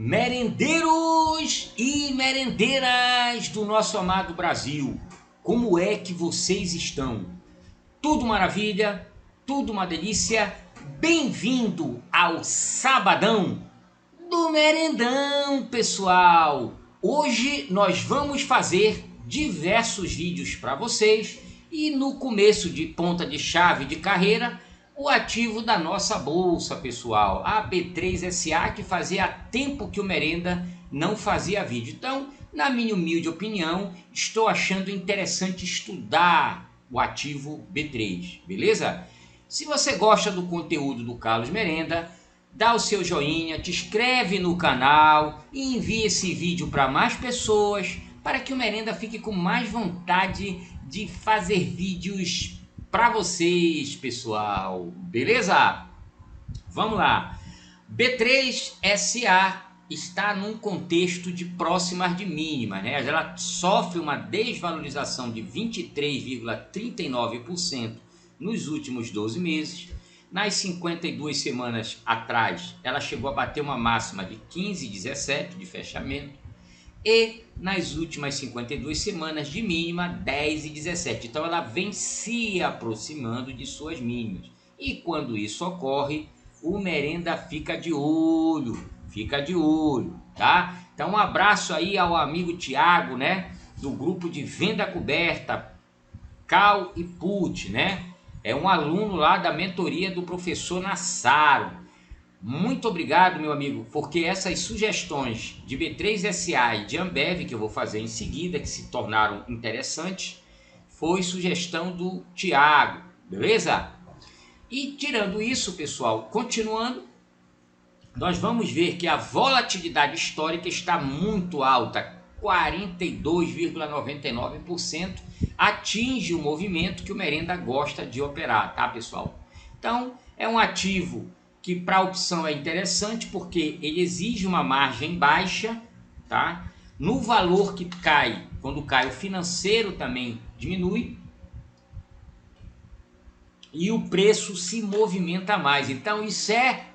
Merendeiros e merendeiras do nosso amado Brasil, como é que vocês estão? Tudo maravilha? Tudo uma delícia? Bem-vindo ao Sabadão do Merendão, pessoal! Hoje nós vamos fazer diversos vídeos para vocês e no começo de ponta de chave de carreira, o ativo da nossa bolsa, pessoal, a B3SA, que fazia tempo que o Merenda não fazia vídeo. Então, na minha humilde opinião, estou achando interessante estudar o ativo B3, beleza? Se você gosta do conteúdo do Carlos Merenda, dá o seu joinha, te inscreve no canal e envie esse vídeo para mais pessoas, para que o Merenda fique com mais vontade de fazer vídeos para vocês, pessoal, beleza? Vamos lá. B3SA está num contexto de próximas de mínimas, né? Ela sofre uma desvalorização de 23,39% nos últimos 12 meses. Nas 52 semanas atrás, ela chegou a bater uma máxima de 15,17 de fechamento. E nas últimas 52 semanas de mínima 10,17. Então ela vem se aproximando de suas mínimas. E quando isso ocorre, o Merenda fica de olho, tá? Então um abraço aí ao amigo Thiago, né? Do grupo de venda coberta, Call e Put, né? É um aluno lá da mentoria do professor Nassaro. Muito obrigado, meu amigo, porque essas sugestões de B3SA e de Ambev, que eu vou fazer em seguida, que se tornaram interessantes, foi sugestão do Thiago, beleza? E tirando isso, pessoal, continuando, nós vamos ver que a volatilidade histórica está muito alta, 42,99%, atinge o movimento que o Merenda gosta de operar, tá, pessoal? Então, é um ativo que para a opção é interessante porque ele exige uma margem baixa, tá? No valor que cai, quando cai o financeiro também diminui e o preço se movimenta mais. Então isso é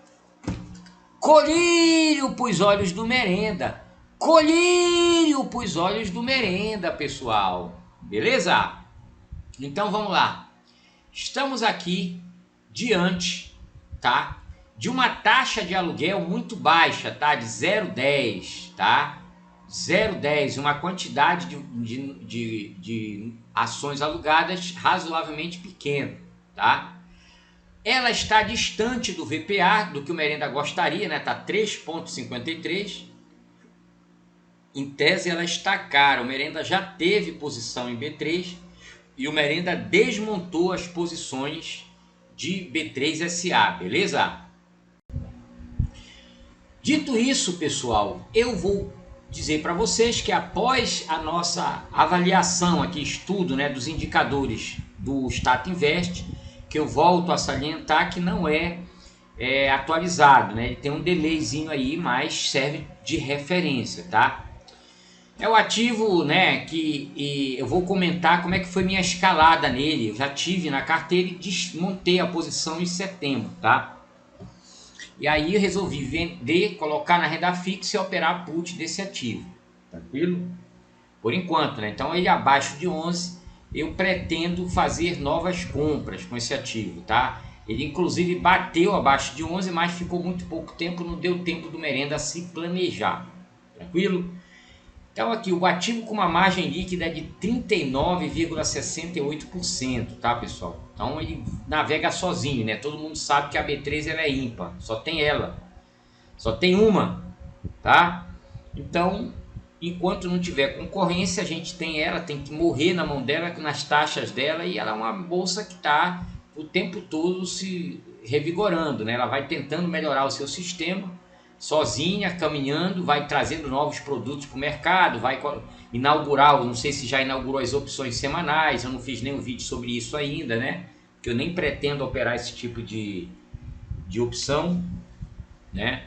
colírio para os olhos do Merenda, colírio para os olhos do Merenda, pessoal, beleza? Então vamos lá, estamos aqui diante, tá? De uma taxa de aluguel muito baixa, tá? De 0,10, tá? 0,10, uma quantidade de ações alugadas razoavelmente pequena, tá? Ela está distante do VPA, do que o Merenda gostaria, né? Tá 3,53. Em tese ela está cara, o Merenda já teve posição em B3 e o Merenda desmontou as posições de B3SA, beleza? Dito isso, pessoal, eu vou dizer para vocês que após a nossa avaliação aqui, estudo, né, dos indicadores do Stata Invest, que eu volto a salientar que não é atualizado, né? Ele tem um delayzinho aí, mas serve de referência, tá? É o ativo, né, que eu vou comentar como é que foi minha escalada nele. Eu já tive na carteira e desmontei a posição em setembro, tá? E aí eu resolvi vender, colocar na renda fixa e operar put desse ativo, tranquilo? Por enquanto, né? Então ele abaixo de 11, eu pretendo fazer novas compras com esse ativo, tá? Ele inclusive bateu abaixo de 11, mas ficou muito pouco tempo, não deu tempo do Merenda se planejar, tranquilo? Então aqui o ativo com uma margem líquida de 39,68%, tá, pessoal? Então ele navega sozinho, né? Todo mundo sabe que a B3 ela é ímpar, só tem ela, só tem uma, tá? Então, enquanto não tiver concorrência, a gente tem ela, tem que morrer na mão dela, nas taxas dela, e ela é uma bolsa que está o tempo todo se revigorando, né? Ela vai tentando melhorar o seu sistema, sozinha, caminhando, vai trazendo novos produtos para o mercado, vai inaugurar, não sei se já inaugurou as opções semanais, eu não fiz nenhum vídeo sobre isso ainda, né? Porque eu nem pretendo operar esse tipo de opção, né?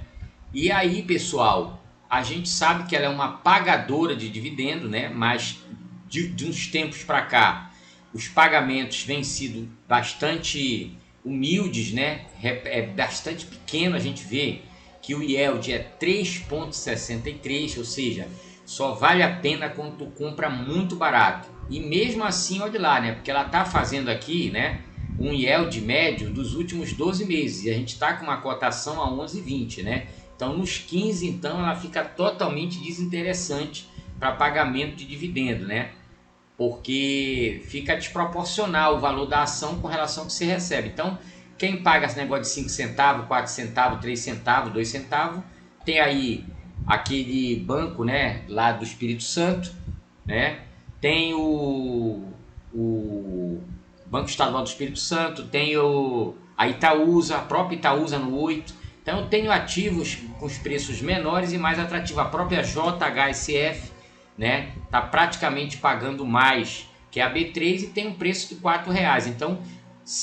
E aí, pessoal, a gente sabe que ela é uma pagadora de dividendo, né? Mas de uns tempos para cá, os pagamentos vêm sido bastante humildes, né? É bastante pequeno, a gente vê que o yield é 3,63, ou seja, só vale a pena quando tu compra muito barato. E mesmo assim, olha lá, né? Porque ela tá fazendo aqui, né, um yield médio dos últimos 12 meses. E a gente está com uma cotação a 11,20, né? Então, nos 15, então, ela fica totalmente desinteressante para pagamento de dividendo, né? Porque fica desproporcional o valor da ação com relação ao que você recebe. Então, quem paga esse negócio de 5 centavos, 4 centavos, 3 centavos, 2 centavos, tem aí aquele banco, né, lá do Espírito Santo, né? Tem o Banco Estadual do Espírito Santo, tem a Itaúsa, a própria Itaúsa no 8. Então eu tenho ativos com os preços menores e mais atrativos. A própria JHSF, né, tá praticamente pagando mais que a B3 e tem um preço de R$4. Então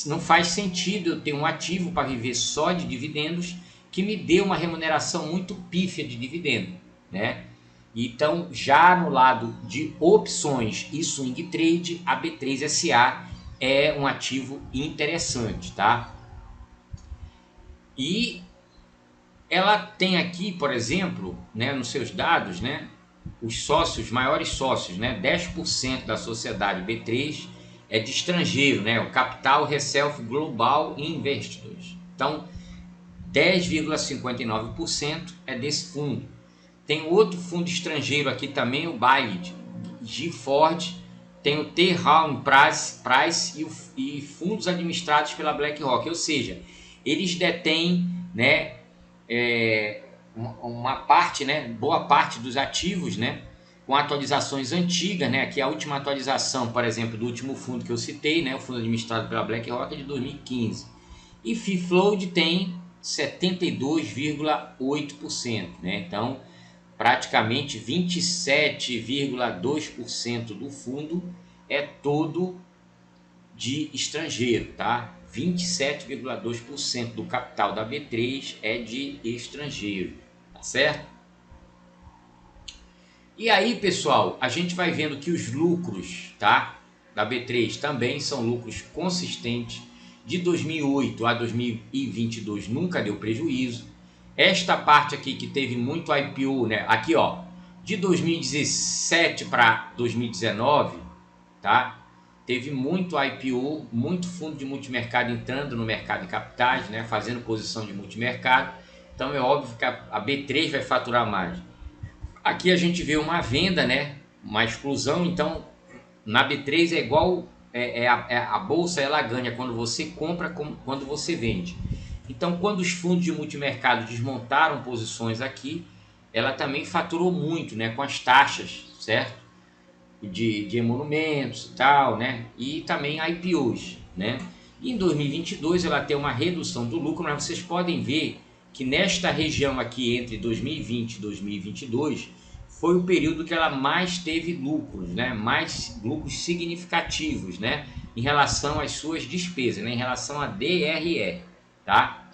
não faz sentido eu ter um ativo para viver só de dividendos que me dê uma remuneração muito pífia de dividendo, né? Então, já no lado de opções e swing trade, a B3SA é um ativo interessante, tá? E ela tem aqui, por exemplo, né, nos seus dados, né, os sócios, maiores sócios, né, 10% da sociedade B3 é de estrangeiro, né, o Capital Reself Global Investors. Então, 10,59% é desse fundo. Tem outro fundo estrangeiro aqui também, o Bailey, Gifford, tem o T. Rowe Price e fundos administrados pela BlackRock, ou seja, eles detêm, né, uma parte, né, boa parte dos ativos, né, com atualizações antigas, né, aqui a última atualização, por exemplo, do último fundo que eu citei, né, o fundo administrado pela BlackRock é de 2015, e Free Float tem 72,8%, né, então praticamente 27,2% do fundo é todo de estrangeiro, tá? 27,2% do capital da B3 é de estrangeiro, tá certo? E aí, pessoal, a gente vai vendo que os lucros, tá, da B3 também são lucros consistentes. De 2008 a 2022 nunca deu prejuízo. Esta parte aqui que teve muito IPO, né? Aqui, ó, de 2017 para 2019, tá? Teve muito IPO, muito fundo de multimercado entrando no mercado de capitais, né? Fazendo posição de multimercado. Então é óbvio que a B3 vai faturar mais. Aqui a gente vê uma venda, né? Uma exclusão. Então na B3 é igual a bolsa, ela ganha quando você compra, quando você vende. Então, quando os fundos de multimercado desmontaram posições aqui, ela também faturou muito, né, com as taxas, certo? De emolumentos e tal, né? E também IPOs, né? E em 2022 ela tem uma redução do lucro, mas vocês podem ver que nesta região aqui entre 2020 e 2022 foi o período que ela mais teve lucros, né? Mais lucros significativos, né? Em relação às suas despesas, né? Em relação a DRE. Tá?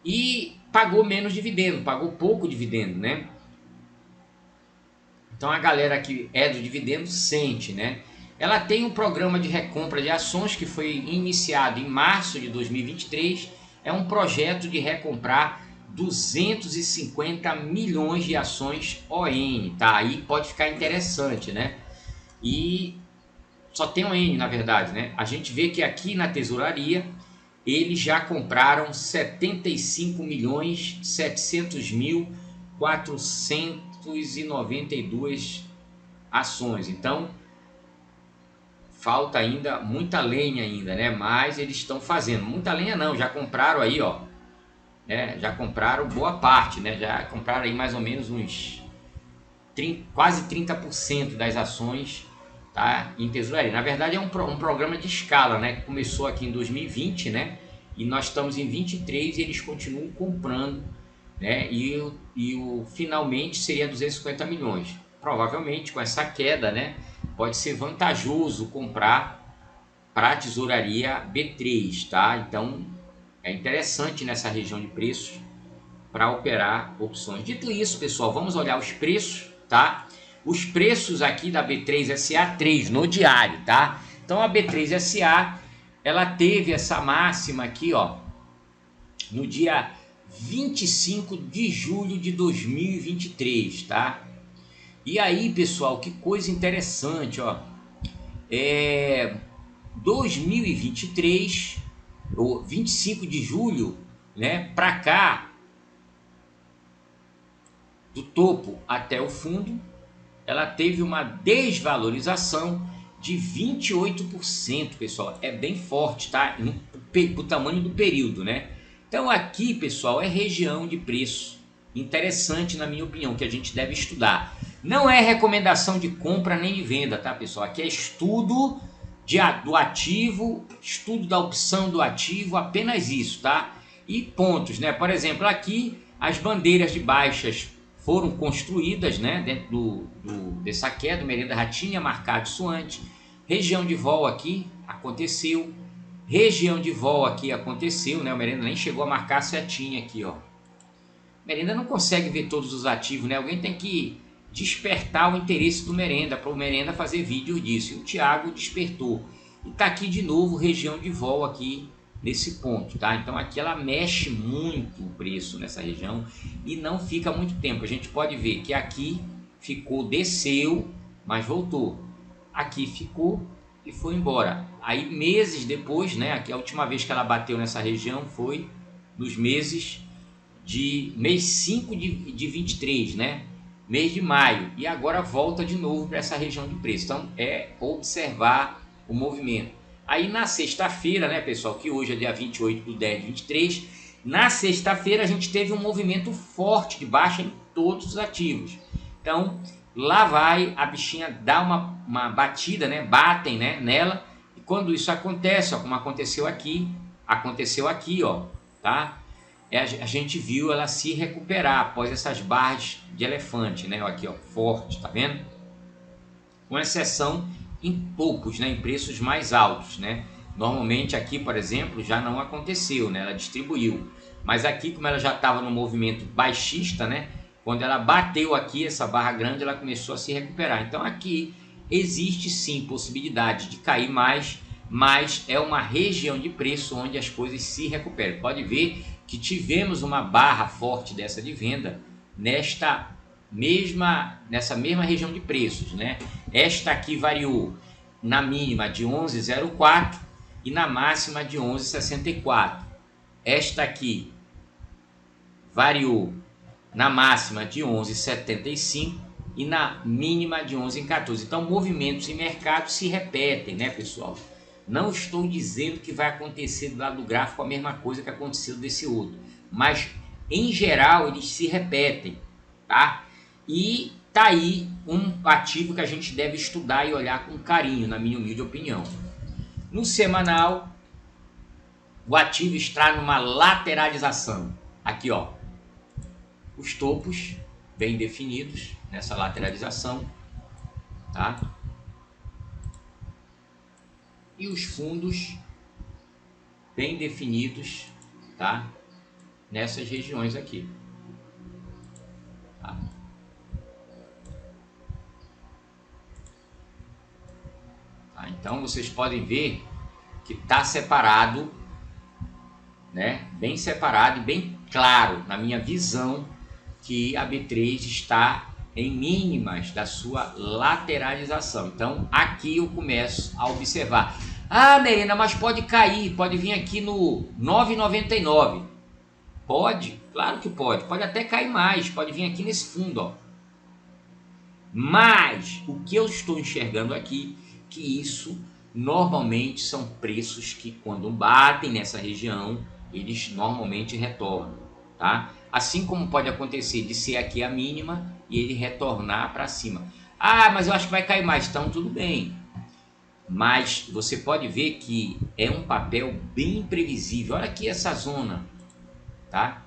E pagou menos dividendo, pagou pouco dividendo, né? Então a galera que é do dividendo sente, né? Ela tem um programa de recompra de ações que foi iniciado em março de 2023. É um projeto de recomprar 250 milhões de ações ON, tá? Aí pode ficar interessante, né? E só tem ON, na verdade, né? A gente vê que aqui na tesouraria eles já compraram 75.700.492 ações. Então falta ainda muita lenha ainda, né? Mas eles estão fazendo muita lenha, não. Já compraram aí, ó, né? Já compraram boa parte, né? Já compraram aí mais ou menos uns quase 30% das ações, tá, em tesouraria. Na verdade é um programa de escala, né, que começou aqui em 2020, né, e nós estamos em 23 e eles continuam comprando, né, e finalmente seria 250 milhões. Provavelmente com essa queda, né, pode ser vantajoso comprar para a tesouraria B3, tá? Então é interessante nessa região de preços para operar opções. Dito isso, pessoal, vamos olhar os preços, tá? Os preços aqui da B3SA3 no diário, tá? Então a B3SA ela teve essa máxima aqui, ó, no dia 25 de julho de 2023, tá? E aí, pessoal, que coisa interessante, ó. 2023, ou 25 de julho, né, para cá, do topo até o fundo, ela teve uma desvalorização de 28%, pessoal. É bem forte, tá? O tamanho do período, né? Então aqui, pessoal, é região de preço interessante, na minha opinião, que a gente deve estudar. Não é recomendação de compra nem de venda, tá, pessoal? Aqui é estudo do ativo, estudo da opção do ativo, apenas isso, tá? E pontos, né? Por exemplo, aqui as bandeiras de baixas foram construídas, né, dentro dessa queda, Merenda Ratinha, Marcado Suante, região de vol aqui aconteceu, região de vol aqui aconteceu, né, o Merenda nem chegou a marcar a setinha aqui, ó. Merenda não consegue ver todos os ativos, né, alguém tem que despertar o interesse do Merenda, para o Merenda fazer vídeo disso, e o Thiago despertou, e tá aqui de novo região de vol aqui, nesse ponto, tá? Então aqui ela mexe muito o preço nessa região e não fica muito tempo. A gente pode ver que aqui ficou, desceu, mas voltou. Aqui ficou e foi embora. Aí meses depois, né? Aqui a última vez que ela bateu nessa região foi nos meses de mês 5 de 23, né? Mês de maio. E agora volta de novo para essa região de preço. Então é observar o movimento. Aí na sexta-feira, né, pessoal, que hoje é dia 28/10/23, na sexta-feira a gente teve um movimento forte de baixa em todos os ativos. Então, lá vai a bichinha dar uma batida, né, batem, né, nela, e quando isso acontece, ó, como aconteceu aqui, ó, tá? A gente viu ela se recuperar após essas barras de elefante, né, aqui, ó, forte, tá vendo? Com exceção em poucos, né, em preços mais altos, né? Normalmente aqui, por exemplo, já não aconteceu, né? Ela distribuiu, mas aqui, como ela já estava no movimento baixista, né? Quando ela bateu aqui essa barra grande, ela começou a se recuperar. Então aqui existe sim possibilidade de cair mais, mas é uma região de preço onde as coisas se recuperam. Pode ver que tivemos uma barra forte dessa de venda nessa mesma região de preços, né? Esta aqui variou na mínima de 11,04 e na máxima de 11,64. Esta aqui variou na máxima de 11,75 e na mínima de 11,14. Então, movimentos em mercado se repetem, né, pessoal? Não estou dizendo que vai acontecer do lado do gráfico a mesma coisa que aconteceu desse outro, mas em geral eles se repetem, tá? E tá aí um ativo que a gente deve estudar e olhar com carinho, na minha humilde opinião. No semanal, o ativo está numa lateralização. Aqui, ó, os topos bem definidos nessa lateralização, tá? E os fundos bem definidos, tá? Nessas regiões aqui. Tá? Então vocês podem ver que está separado, né? Bem separado e bem claro na minha visão que a B3 está em mínimas da sua lateralização. Então aqui eu começo a observar. Ah, Merenda, mas pode cair, pode vir aqui no 9,99. Pode? Claro que pode. Pode até cair mais, pode vir aqui nesse fundo, ó. Mas o que eu estou enxergando aqui, que isso normalmente são preços que quando batem nessa região, eles normalmente retornam, tá? Assim como pode acontecer de ser aqui a mínima e ele retornar para cima. Ah, mas eu acho que vai cair mais, então tudo bem. Mas você pode ver que é um papel bem imprevisível. Olha aqui essa zona, tá?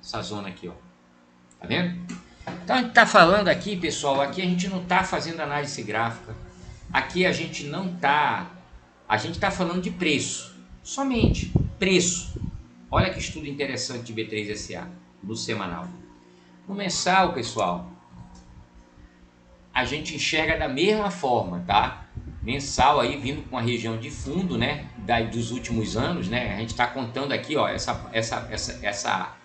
Essa zona aqui, ó. Tá vendo? Então a gente está falando aqui, pessoal, aqui a gente não está fazendo análise gráfica. Aqui a gente não está... A gente está falando de preço. Somente preço. Olha que estudo interessante de B3SA no semanal. No mensal, pessoal, a gente enxerga da mesma forma, tá? mensal aí vindo com a região de fundo, né, dos últimos anos, né? A gente está contando aqui, ó, essa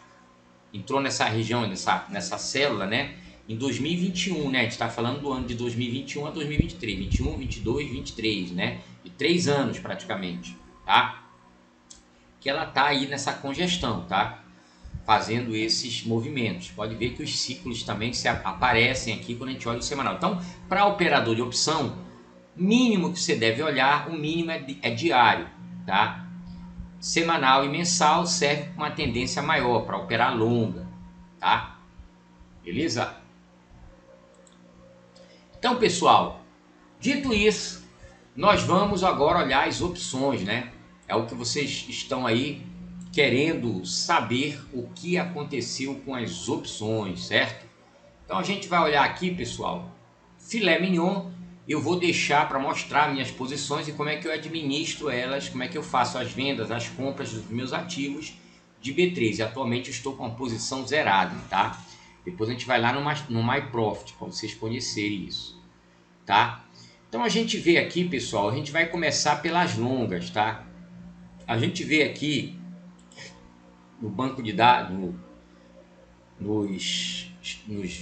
entrou nessa região, nessa célula, né, em 2021, né? A gente está falando do ano de 2021 a 2023, 21, 22, 23, né? De 3 anos praticamente, tá? Que ela tá aí nessa congestão, tá? Fazendo esses movimentos. Pode ver que os ciclos também aparecem aqui quando a gente olha o semanal. Então, para operador de opção, mínimo que você deve olhar, o mínimo é diário, tá? Semanal e mensal serve para uma tendência maior, para operar longa, tá? Beleza? Então, pessoal, dito isso, nós vamos agora olhar as opções, né? É o que vocês estão aí querendo saber o que aconteceu com as opções, certo? Então a gente vai olhar aqui, pessoal, filé mignon. Eu vou deixar para mostrar minhas posições e como é que eu administro elas, como é que eu faço as vendas, as compras dos meus ativos de B3. E atualmente eu estou com a posição zerada, tá? Depois a gente vai lá no My Profit para vocês conhecerem isso, tá? Então a gente vê aqui, pessoal, a gente vai começar pelas longas, tá? A gente vê aqui no banco de dados, nos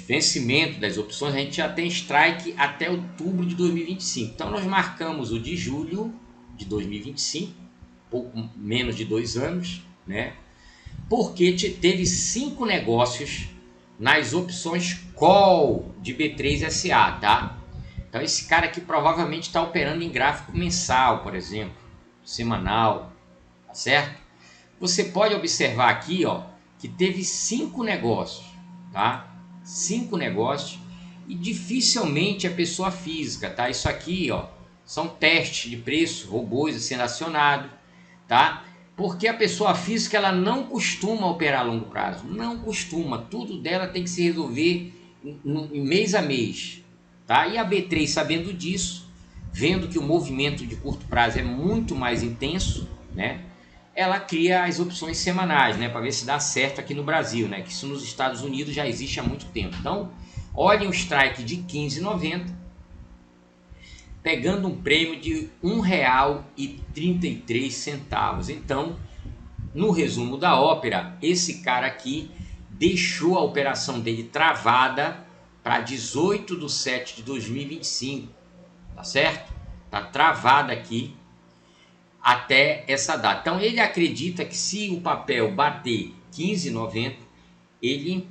vencimentos das opções, a gente já tem strike até outubro de 2025. Então nós marcamos o de julho de 2025, pouco menos de 2 anos, né? Porque teve 5 negócios nas opções call de B3SA, tá? Então esse cara aqui provavelmente está operando em gráfico mensal, por exemplo, semanal, tá certo? Você pode observar aqui, ó, que teve 5 negócios, tá? 5 negócios e dificilmente é pessoa física, tá? Isso aqui, ó, são testes de preço, robôs sendo acionados, tá? Porque a pessoa física ela não costuma operar a longo prazo, não costuma, tudo dela tem que se resolver em mês a mês, tá? E a B3 sabendo disso, vendo que o movimento de curto prazo é muito mais intenso, né? Ela cria as opções semanais, né, para ver se dá certo aqui no Brasil, né, que isso nos Estados Unidos já existe há muito tempo. Então, olhem o strike de R$ 15,90, pegando um prêmio de R$ 1,33. Então, no resumo da ópera, esse cara aqui deixou a operação dele travada para 18/7/2025, tá certo? Tá travada aqui até essa data. Então ele acredita que se o papel bater 15,90, ele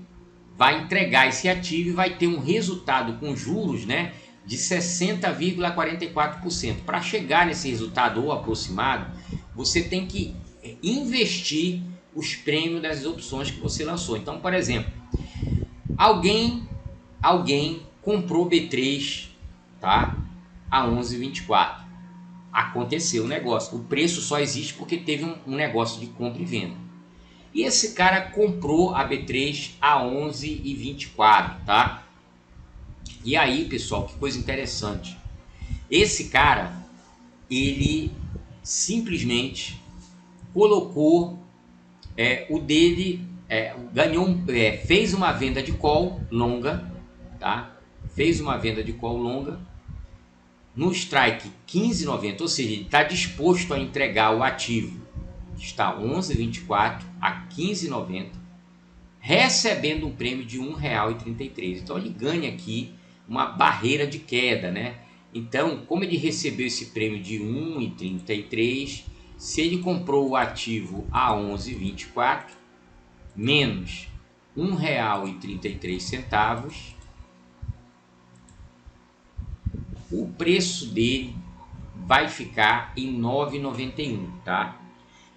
vai entregar esse ativo e vai ter um resultado com juros, né, de 60,44%. Para chegar nesse resultado ou aproximado, você tem que investir os prêmios das opções que você lançou. Então, por exemplo, alguém comprou B3, tá, a 11,24. Aconteceu o negócio. O preço só existe porque teve um negócio de compra e venda. E esse cara comprou a B3 a 11,24, tá? E aí, pessoal, que coisa interessante. Esse cara, ele simplesmente colocou o dele, fez uma venda de call longa, tá? Fez uma venda de call longa no strike 15,90, ou seja, ele está disposto a entregar o ativo que está 11,24 a 15,90, recebendo um prêmio de R$ 1,33. Então ele ganha aqui uma barreira de queda, né? Então, como ele recebeu esse prêmio de 1,33, se ele comprou o ativo a 11,24 menos R$ 1,33, o preço dele vai ficar em R$ 9,91, tá?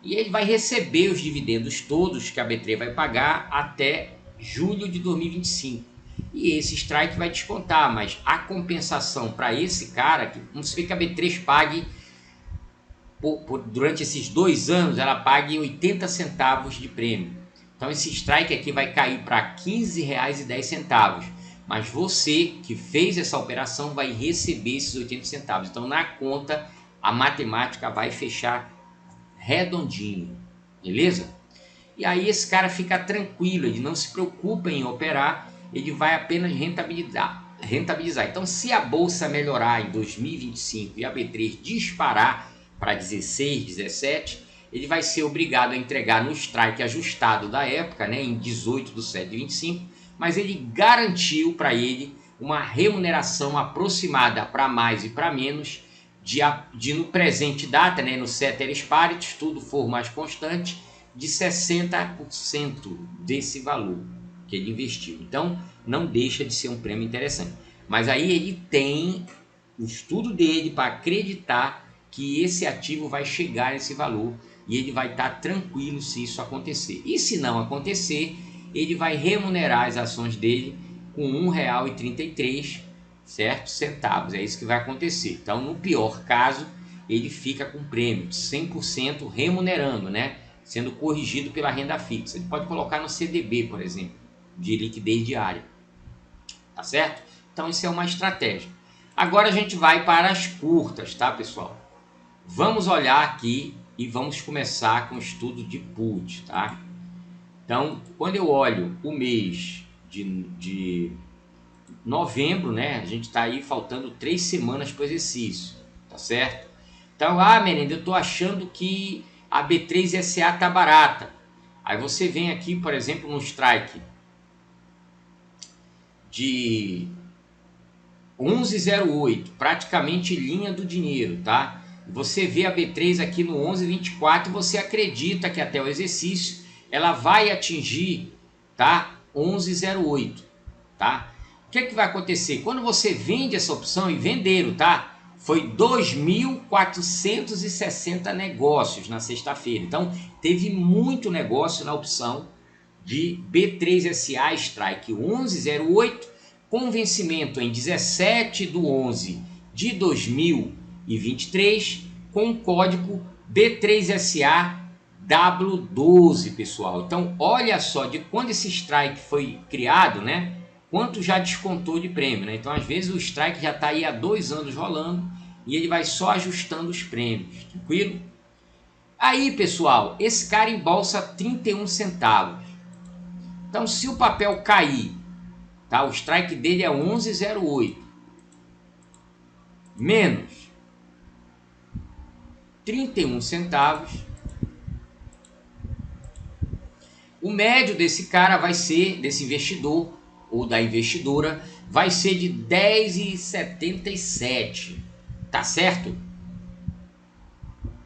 E ele vai receber os dividendos todos que a B3 vai pagar até julho de 2025. E esse strike vai descontar, mas a compensação para esse cara, que vamos ver que a B3 pague, durante esses 2 anos, ela pague 80 centavos de prêmio. Então esse strike aqui vai cair para R$ 15,10. Mas você que fez essa operação vai receber esses 80 centavos. Então na conta a matemática vai fechar redondinho, beleza? E aí esse cara fica tranquilo, ele não se preocupa em operar, ele vai apenas rentabilizar. rentabilizar. Então, se a bolsa melhorar em 2025 e a B3 disparar para 16, 17, ele vai ser obrigado a entregar no strike ajustado da época, né, em 18/7/25, mas ele garantiu para ele uma remuneração aproximada para mais e para menos de no presente data, né, no ceteris paribus, tudo for mais constante, de 60% desse valor que ele investiu. Então, não deixa de ser um prêmio interessante. Mas aí ele tem o estudo dele para acreditar que esse ativo vai chegar a esse valor e ele vai estar tranquilo se isso acontecer. E se não acontecer, ele vai remunerar as ações dele com R$ 1,33, certo? Centavos. É isso que vai acontecer. Então, no pior caso, ele fica com prêmio de 100% remunerando, né? Sendo corrigido pela renda fixa. Ele pode colocar no CDB, por exemplo, de liquidez diária. Tá certo? Então, isso é uma estratégia. Agora a gente vai para as curtas, tá, pessoal? Vamos olhar aqui e vamos começar com o estudo de put, tá? Então, quando eu olho o mês de novembro, né? A gente está aí faltando 3 semanas para o exercício, tá certo? Então, Merenda, eu estou achando que a B3SA tá barata. Aí você vem aqui, por exemplo, no strike de 11,08, praticamente linha do dinheiro, tá? Você vê a B3 aqui no 11,24, você acredita que até o exercício ela vai atingir, tá? 11,08, tá? O que vai acontecer? Quando você vende essa opção, e venderam, tá? Foi 2.460 negócios na sexta-feira. Então, teve muito negócio na opção de B3SA Strike 1108, com vencimento em 17/11/2023, com o código B3SA W12, pessoal. Então, olha só de quando esse strike foi criado, né? Quanto já descontou de prêmio, né? Então, às vezes o strike já está aí há 2 anos rolando e ele vai só ajustando os prêmios, tranquilo? Aí, pessoal, esse cara embolsa 31 centavos. Então, se o papel cair, tá? O strike dele é 11,08 menos 31 centavos. O médio desse cara vai ser, desse investidor ou da investidora, vai ser de 10,77. Tá certo?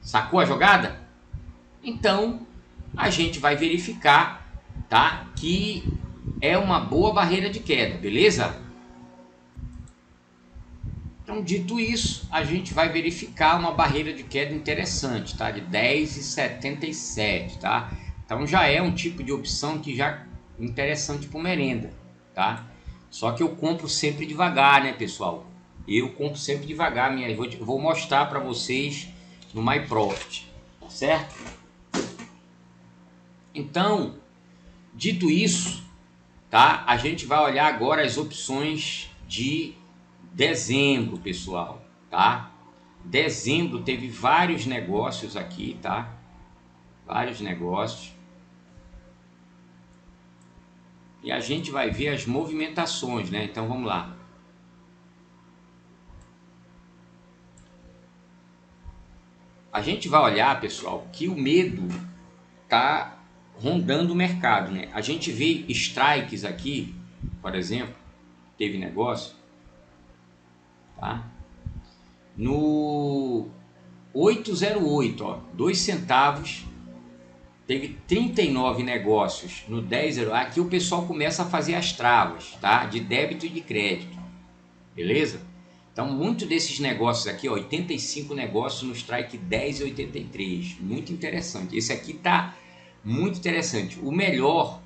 Sacou a jogada? Então, a gente vai verificar, tá? Que é uma boa barreira de queda, beleza? Então, dito isso, a gente vai verificar uma barreira de queda interessante, tá? De 10,77, tá? Então, já é um tipo de opção que já é interessante para merenda, tá? Só que eu compro sempre devagar, né, pessoal? Eu compro sempre devagar, vou mostrar para vocês no MyProfit, tá certo? Então, dito isso, tá? A gente vai olhar agora as opções de dezembro, pessoal, tá? Dezembro teve vários negócios aqui, tá? Vários negócios. E a gente vai ver as movimentações, né? Então vamos lá. A gente vai olhar, pessoal, que o medo tá rondando o mercado, né? A gente vê strikes aqui, por exemplo, teve negócio, tá? No 808, ó, 2 centavos, teve 39 negócios no 10,08. Aqui o pessoal começa a fazer as travas, tá? De débito e de crédito, beleza? Então, muito desses negócios aqui, ó, 85 negócios no strike 10,83, muito interessante. Esse aqui tá muito interessante. O melhor,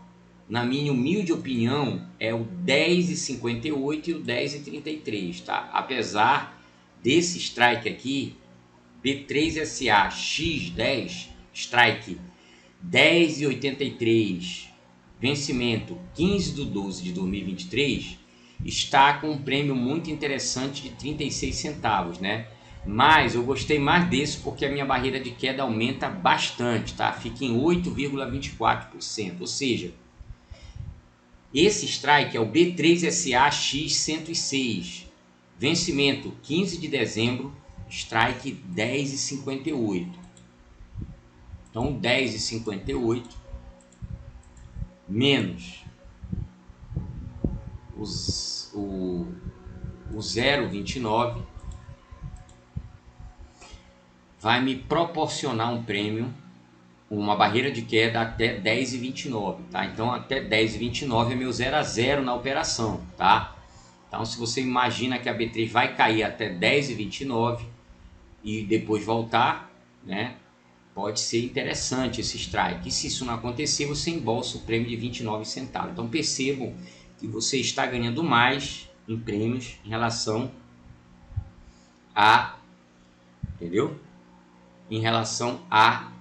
na minha humilde opinião, é o 10,58 e o 10,33, tá? Apesar desse strike aqui, B3SA X10, strike 10,83, vencimento 15/12/2023, está com um prêmio muito interessante de 36 centavos, né? Mas eu gostei mais desse porque a minha barreira de queda aumenta bastante, tá? Fica em 8,24%, ou seja, Esse strike é o B3SA-X106, vencimento 15 de dezembro, strike 10,58. Então 10,58 menos o 0,29 vai me proporcionar um prêmio, uma barreira de queda até 10,29, tá? Então até 10,29 é meu 0 a 0 na operação, tá? Então se você imagina que a B3 vai cair até 10,29 e depois voltar, né? Pode ser interessante esse strike. E se isso não acontecer, você embolsa o prêmio de 29 centavos. Então percebam que você está ganhando mais em prêmios em relação a, entendeu? Em relação a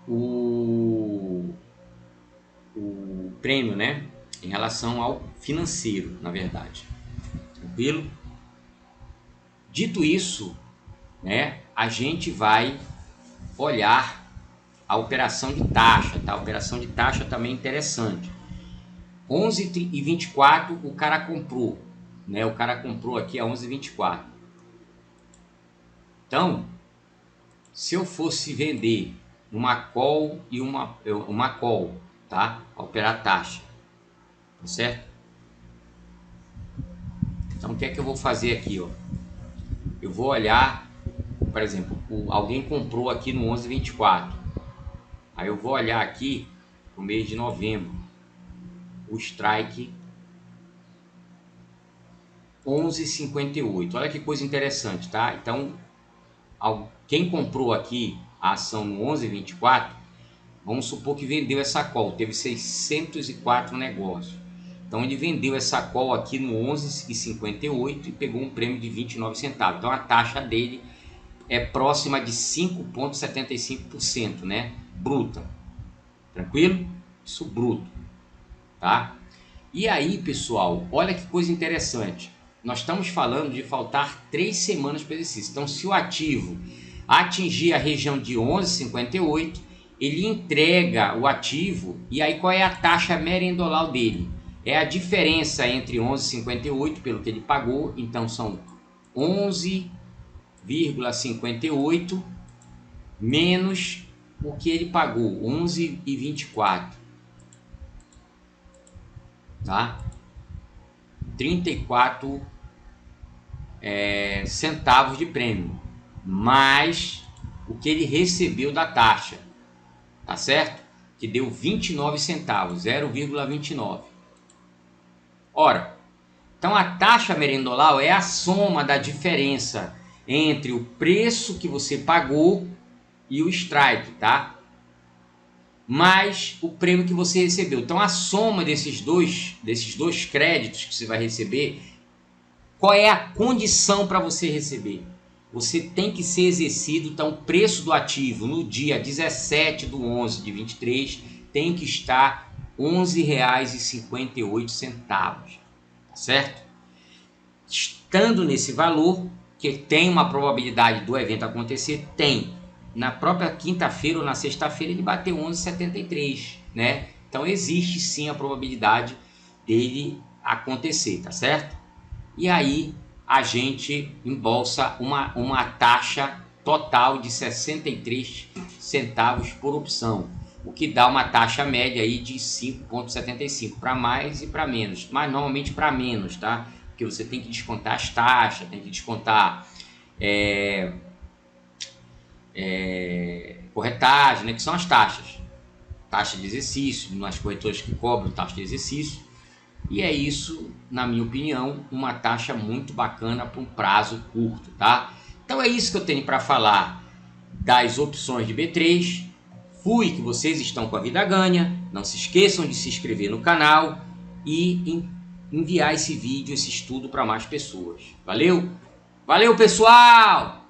o prêmio, né? Em relação ao financeiro, na verdade. Tranquilo? Dito isso, né? A gente vai olhar a operação de taxa, tá? A operação de taxa também é interessante. 11,24 o cara comprou, né? O cara comprou aqui a 11,24. Então, se eu fosse vender uma call e uma call, tá? A operar taxa, tá certo? Então, o que é que eu vou fazer aqui, ó? Eu vou olhar, por exemplo, alguém comprou aqui no 11,24. Aí eu vou olhar aqui no mês de novembro, o strike 11,58. Olha que coisa interessante, tá? Então, quem comprou aqui a ação no 11,24, vamos supor que vendeu essa call, teve 604 negócios. Então ele vendeu essa call aqui no 11,58 e pegou um prêmio de 29 centavos. Então a taxa dele é próxima de 5,75%, né? Bruta. Tranquilo? Isso bruto, tá? E aí, pessoal, olha que coisa interessante. Nós estamos falando de faltar 3 semanas para o exercício. Então, se o ativo atingir a região de 11,58, ele entrega o ativo. E aí, qual é a taxa merendolal dele? É a diferença entre 11,58 pelo que ele pagou. Então, são 11,58 menos o que ele pagou, 11,24. Tá? 34 centavos de prêmio, mais o que ele recebeu da taxa, tá certo? Que deu 29 centavos, 0,29. Ora, então a taxa merendolal é a soma da diferença entre o preço que você pagou e o strike, tá? Mais o prêmio que você recebeu. Então a soma desses dois créditos que você vai receber, qual é a condição para você receber? Você tem que ser exercido, então o preço do ativo no dia 17/11/23 tem que estar R$ 11,58, tá certo? Estando nesse valor, que tem uma probabilidade do evento acontecer, tem. Na própria quinta-feira ou na sexta-feira ele bateu 11,73, né? Então existe sim a probabilidade dele acontecer, tá certo? E aí a gente embolsa uma taxa total de 63 centavos por opção, o que dá uma taxa média aí de 5,75 para mais e para menos, mas normalmente para menos, tá? Porque você tem que descontar as taxas, tem que descontar corretagem, né, que são as taxas, taxa de exercício, nas corretoras que cobram taxa de exercício, e é isso, na minha opinião, uma taxa muito bacana para um prazo curto, tá? Então é isso que eu tenho para falar das opções de B3. Fui que vocês estão com a vida ganha, não se esqueçam de se inscrever no canal e enviar esse vídeo, esse estudo para mais pessoas. Valeu? Valeu, pessoal!